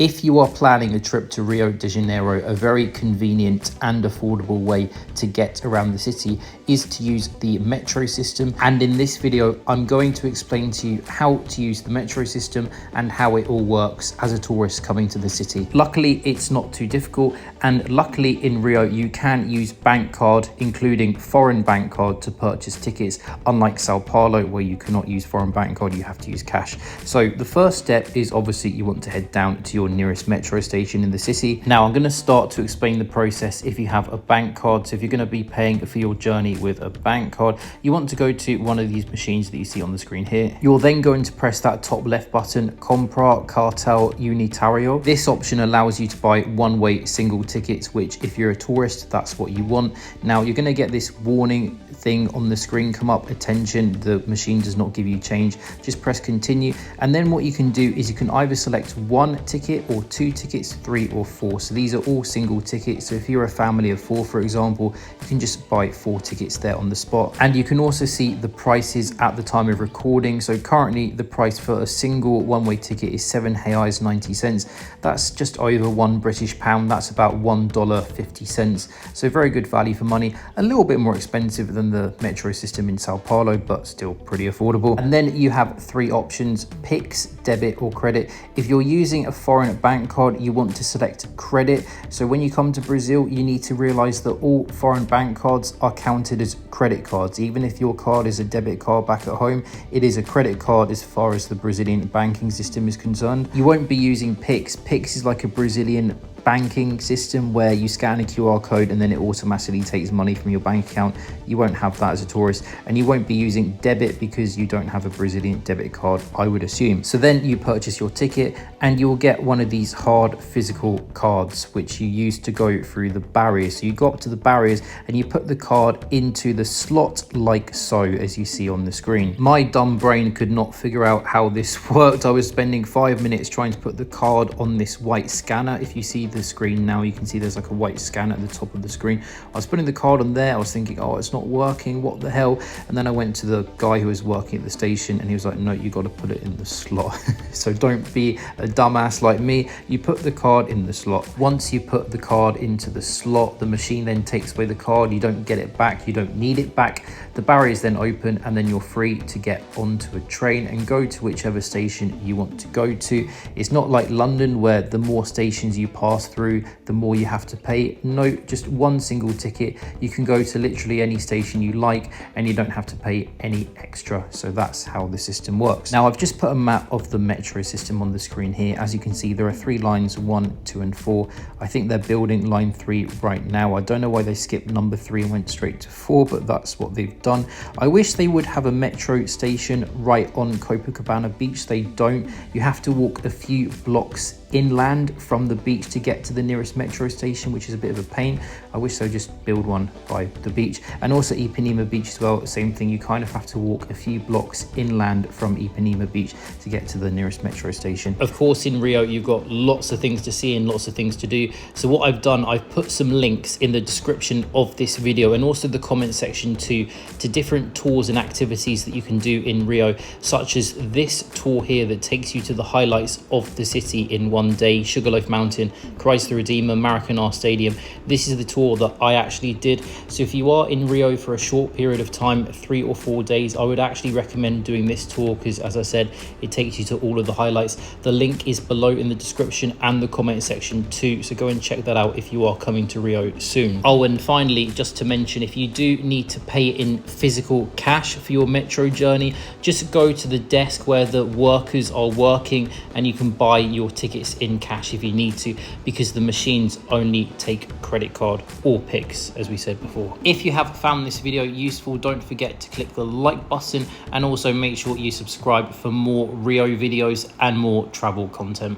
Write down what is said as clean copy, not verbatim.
If you are planning a trip to Rio de Janeiro, a very convenient and affordable way to get around the city is to use the metro system. And in this video, I'm going to explain to you how to use the metro system and how it all works as a tourist coming to the city. Luckily, it's not too difficult. And luckily in Rio, you can use bank card, including foreign bank card, to purchase tickets, unlike Sao Paulo, where you cannot use foreign bank card, you have to use cash. So the first step is obviously you want to head down to your nearest metro station in the city. Now I'm going to start to explain the process if you have a bank card. So if you're going to be paying for your journey with a bank card, you want to go to one of these machines that you see on the screen here. You're then going to press that top left button, Compra Cartão Unitario. This option allows you to buy one-way single tickets, which if you're a tourist, that's what you want. Now you're going to get this warning thing on the screen come up: attention, the machine does not give you change. Just press continue, and then what you can do is you can either select one ticket or two tickets, 3 or 4. So these are all single tickets. So if you're a family of 4, for example, you can just buy 4 tickets there on the spot. And you can also see the prices at the time of recording. So currently the price for a single one-way ticket is reais 90. That's just over £1 That's about $1.50. So very good value for money. A little bit more expensive than the metro system in Sao Paulo, but still pretty affordable. And then you have 3 options: Pix, debit or credit. If you're using a foreign bank card, you want to select credit. So when you come to Brazil, you need to realize that all foreign bank cards are counted as credit cards. Even if your card is a debit card back at home, it is a credit card as far as the Brazilian banking system is concerned. You won't be using Pix. Pix is like a Brazilian banking system where you scan a QR code and then it automatically takes money from your bank account. You won't have that as a tourist, and you won't be using debit because you don't have a Brazilian debit card, I would assume. So then you purchase your ticket and you'll get one of these hard physical cards which you use to go through the barriers. So you go up to the barriers and you put the card into the slot like so, as you see on the screen. My dumb brain could not figure out how this worked. I was spending 5 minutes trying to put the card on this white scanner. If you see the screen now, you can see there's like a white scanner at the top of the screen. I was putting the card on there. I was thinking, oh, it's not working, what the hell? And then I went to the guy who was working at the station and he was like, no, you got to put it in the slot. So don't be a dumbass like me. You put the card in the slot. Once you put the card into the slot, the machine then takes away the card. You don't get it back, you don't need it back. The barriers then open and then you're free to get onto a train and go to whichever station you want to go to. It's not like London where the more stations you pass through, the more you have to pay. No, just one single ticket. You can go to literally any station you like and you don't have to pay any extra. So that's how the system works. Now I've just put a map of the metro system on the screen here. As you can see, there are 3 lines, 1, 2 and 4. I think they're building line 3 right now. I don't know why they skipped number 3 and went straight to 4, but that's what they've done. I wish they would have a metro station right on Copacabana beach. They don't. You have to walk a few blocks inland from the beach to get to the nearest metro station, which is a bit of a pain. I wish they'd just build one by the beach. And also Ipanema Beach as well, same thing. You kind of have to walk a few blocks inland from Ipanema Beach to get to the nearest metro station. Of course, in Rio, you've got lots of things to see and lots of things to do. So what I've done, I've put some links in the description of this video and also the comment section to different tours and activities that you can do in Rio, such as this tour here that takes you to the highlights of the city in one day: Sugarloaf Mountain, Christ the Redeemer, Maracanã Stadium. This is the tour that I actually did. So if you are in Rio for a short period of time, 3 or 4 days, I would actually recommend doing this tour because, as I said, it takes you to all of the highlights. The link is below in the description and the comment section too, so go and check that out if you are coming to Rio soon. Oh, and finally, just to mention, if you do need to pay in physical cash for your metro journey, just go to the desk where the workers are working and you can buy your tickets in cash if you need to, because the machines only take credit card or Pix, as we said before. If you have found this video useful, don't forget to click the like button and also make sure you subscribe for more Rio videos and more travel content.